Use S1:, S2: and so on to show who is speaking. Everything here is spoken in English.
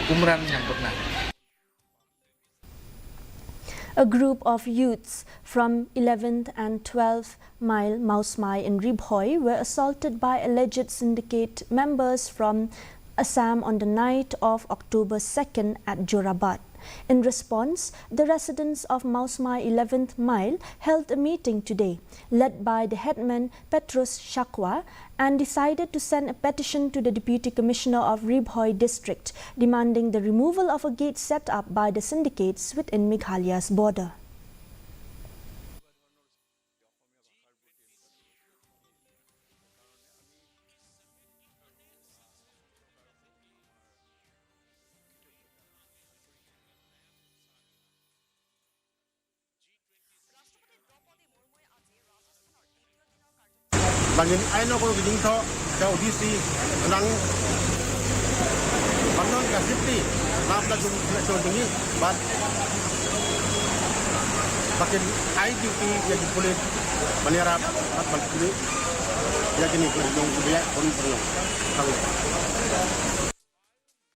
S1: kumran yang pernah.
S2: A group of youths from 11th and 12th Mile Mawsmai in Ribhoi were assaulted by alleged syndicate members from Assam on the night of October 2nd at Jorabat. In response, the residents of Mawsmai 11th Mile held a meeting today, led by the headman Petrus Shakwa, and decided to send a petition to the Deputy Commissioner of Ribhoi District, demanding the removal of a gate set up by the syndicates within Meghalaya's border.
S3: Bangin ay no ko giding to sa ODC nang bangnon ka safety map na yung dingi but bakin ay duty ya dipulit manira at magpili ya gini ko yung kuya kon